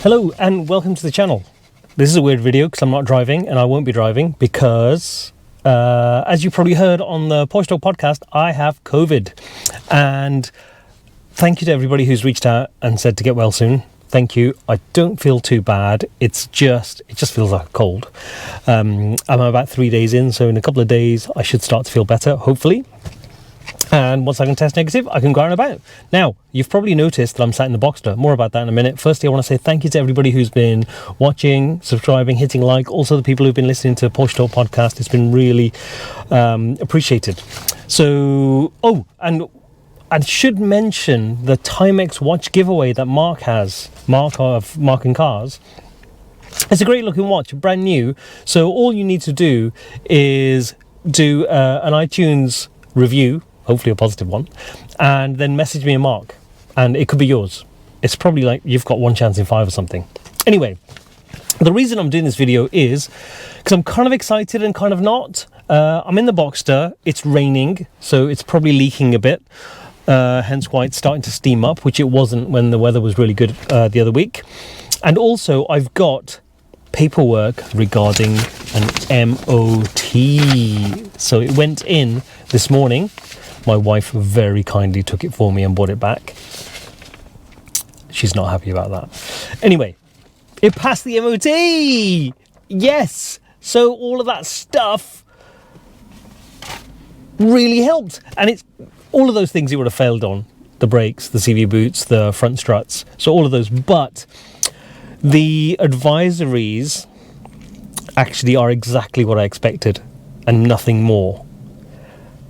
Hello and welcome to the channel. This is a weird video because I'm not driving, and I won't be driving because as you probably heard on the Porsche podcast, I have COVID. And thank you to everybody who's reached out and said to get well soon. Thank you. I don't feel too bad. It just feels like a cold. I'm about 3 days in, so in a couple of days I should start to feel better, hopefully. And once I can test negative, I can go out and about. Now, you've probably noticed that I'm sat in the Boxster. More about that in a minute. Firstly, I want to say thank you to everybody who's been watching, subscribing, hitting like. Also, the people who've been listening to Porsche Talk podcast. It's been really appreciated. So, and I should mention the Timex watch giveaway that Mark has. Mark of Mark and Cars. It's a great looking watch, brand new. So all you need to do is do an iTunes review, hopefully a positive one, and then message me a Mark, and it could be yours. It's probably like you've got one chance in 5 or something. Anyway, the reason I'm doing this video is because I'm kind of excited and kind of not. I'm in the Boxster. It's raining, so it's probably leaking a bit, hence why it's starting to steam up, which it wasn't when the weather was really good the other week. And also I've got paperwork regarding an MOT. So it went in this morning. My wife very kindly took it for me and brought it back. She's not happy about that. Anyway, it passed the MOT! Yes! So all of that stuff really helped. And it's all of those things it would have failed on. The brakes, the CV boots, the front struts. So all of those. But the advisories actually are exactly what I expected and nothing more.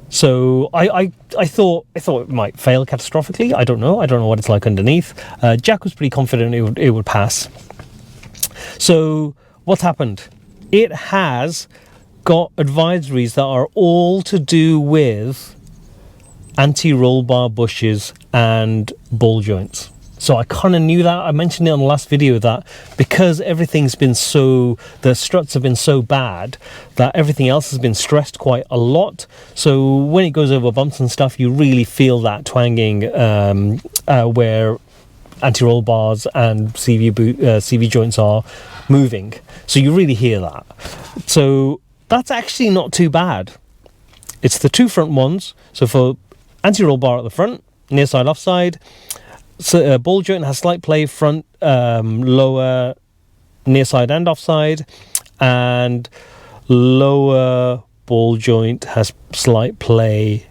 So I thought it might fail catastrophically. I don't know what it's like underneath. Jack was pretty confident it would pass. So what's happened? It has got advisories that are all to do with anti-roll bar bushes and ball joints. So I kind of knew that. I mentioned it on the last video that because everything's been the struts have been so bad that everything else has been stressed quite a lot. So when it goes over bumps and stuff, you really feel that twanging where anti-roll bars and CV joints are moving. So you really hear that. So that's actually not too bad. It's the two front ones. So for anti-roll bar at the front, near side, off side. So ball joint has slight play front, lower, near side and off side, and lower ball joint has slight play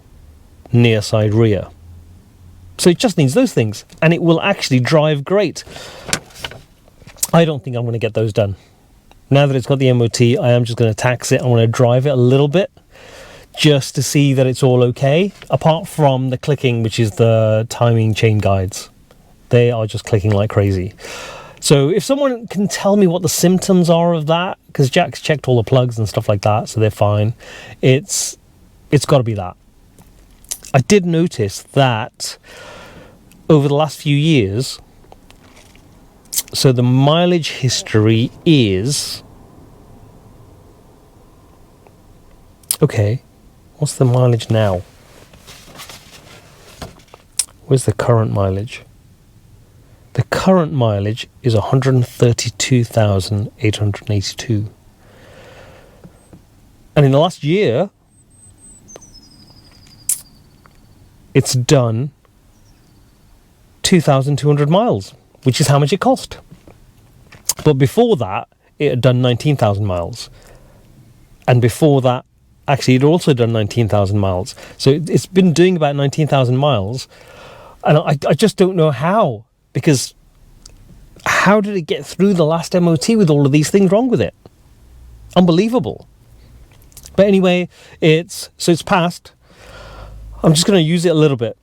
near side rear. So it just needs those things, and it will actually drive great. I don't think I'm going to get those done. Now that it's got the MOT, I am just going to tax it. I want to drive it a little bit just to see that it's all okay, apart from the clicking, which is the timing chain guides. They are just clicking like crazy. So if someone can tell me what the symptoms are of that, because Jack's checked all the plugs and stuff like that, so they're fine. It's got to be that. I did notice that over the last few years, so the mileage history is... Okay, what's the mileage now? Where's the current mileage? The current mileage is 132,882. And in the last year, it's done 2,200 miles, which is how much it cost. But before that, it had done 19,000 miles. And before that, actually, it had also done 19,000 miles. So it's been doing about 19,000 miles. And I just don't know how. Because how did it get through the last MOT with all of these things wrong with it? Unbelievable. But anyway, it's passed. I'm just going to use it a little bit,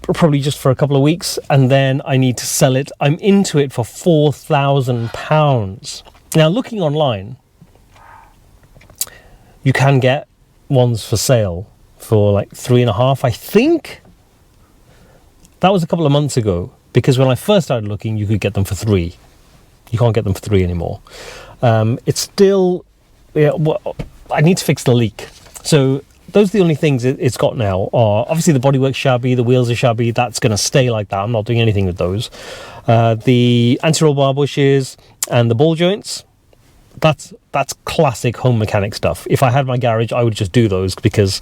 probably just for a couple of weeks, and then I need to sell it. I'm into it for £4,000. Now, looking online, you can get ones for sale for like 3.5, I think. That was a couple of months ago. Because when I first started looking, you could get them for 3. You can't get them for 3 anymore. It's still... Yeah, well, I need to fix the leak. So those are the only things it's got now. Are obviously the bodywork's shabby, the wheels are shabby. That's going to stay like that. I'm not doing anything with those. The anti-roll bar bushes and the ball joints, that's classic home mechanic stuff. If I had my garage, I would just do those because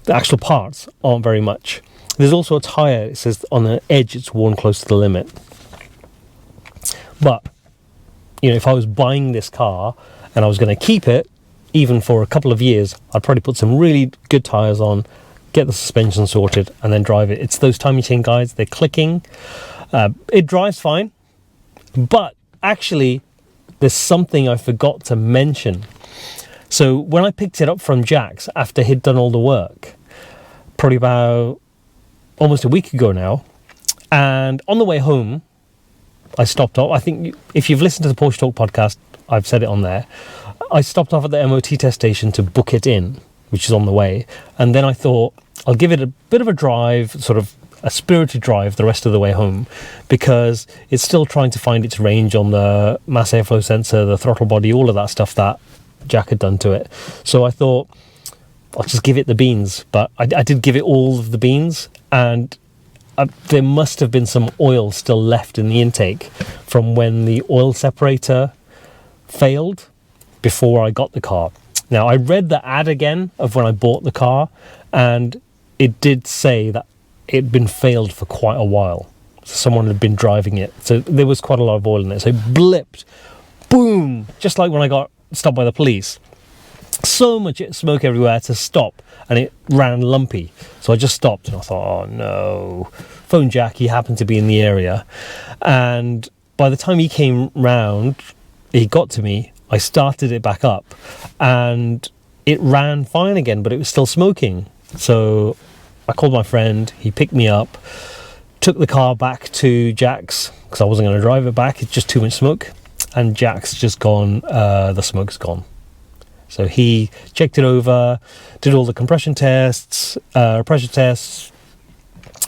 the actual parts aren't very much. There's also a tyre. It says on the edge it's worn close to the limit. But if I was buying this car and I was going to keep it, even for a couple of years, I'd probably put some really good tyres on, get the suspension sorted, and then drive it. It's those timing chain guides, they're clicking. It drives fine, but actually, there's something I forgot to mention. So when I picked it up from Jack's after he'd done all the work, probably about almost a week ago now, and on the way home, I stopped off. I think if you've listened to the Porsche Talk podcast, I've said it on there. I stopped off at the MOT test station to book it in, which is on the way. And then I thought I'll give it a bit of a drive, sort of a spirited drive the rest of the way home, because it's still trying to find its range on the mass airflow sensor, the throttle body, all of that stuff that Jack had done to it. So I thought I'll just give it the beans. But I did give it all of the beans, and there must have been some oil still left in the intake from when the oil separator failed before I got the car. Now, I read the ad again of when I bought the car, and it did say that it'd been failed for quite a while. Someone had been driving it, so there was quite a lot of oil in it. So it blipped, boom, just like when I got stopped by the police. So much smoke everywhere, I had to stop, and it ran lumpy. So I just stopped, and I thought, oh no. Phone Jack, he happened to be in the area, and by the time he came round, he got to me, I started it back up, and it ran fine again, but it was still smoking. So I called my friend, he picked me up, took the car back to Jack's, because I wasn't going to drive it back, it's just too much smoke, and Jack's just gone, the smoke's gone. So he checked it over, did all the compression tests, pressure tests,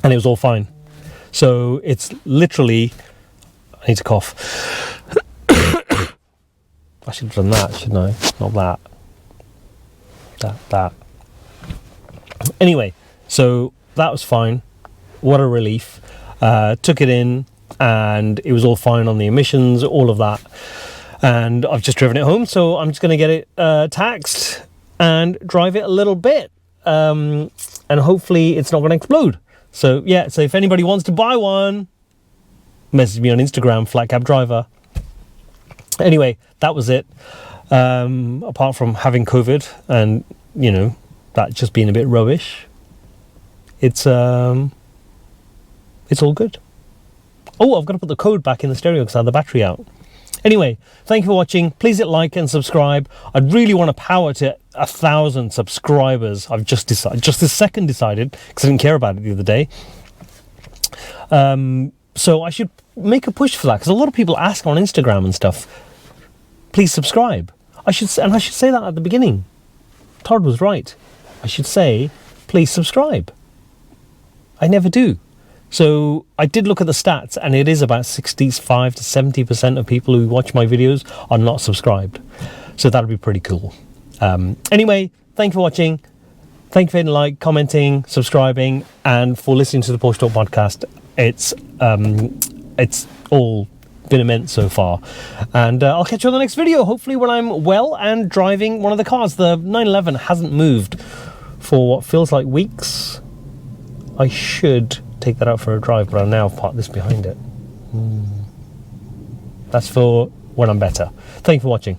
and it was all fine. So it's literally, I need to cough. I should have done that, shouldn't I? Not that. That. Anyway, so that was fine. What a relief. Took it in, and it was all fine on the emissions, all of that. And I've just driven it home, so I'm just going to get it taxed and drive it a little bit. And hopefully it's not going to explode. So yeah, so if anybody wants to buy one, message me on Instagram, FlatCabDriver. Anyway, that was it. Apart from having COVID and, that just being a bit rubbish, it's all good. Oh, I've got to put the code back in the stereo because I had the battery out. Anyway, thank you for watching. Please hit like and subscribe. I'd really want to power to 1,000 subscribers. I've just this second decided, because I didn't care about it the other day. So I should make a push for that, because a lot of people ask on Instagram and stuff, please subscribe. I should say that at the beginning. Todd was right. I should say, please subscribe. I never do. So I did look at the stats, and it is about 65 to 70% of people who watch my videos are not subscribed. So that'd be pretty cool. Anyway, thank you for watching. Thank you for hitting like, commenting, subscribing, and for listening to the Porsche Talk podcast. It's all been immense so far. And I'll catch you on the next video, hopefully when I'm well and driving one of the cars. The 911 hasn't moved for what feels like weeks. I should take that out for a drive, but I'll now park this behind it. That's for when I'm better. Thank you for watching.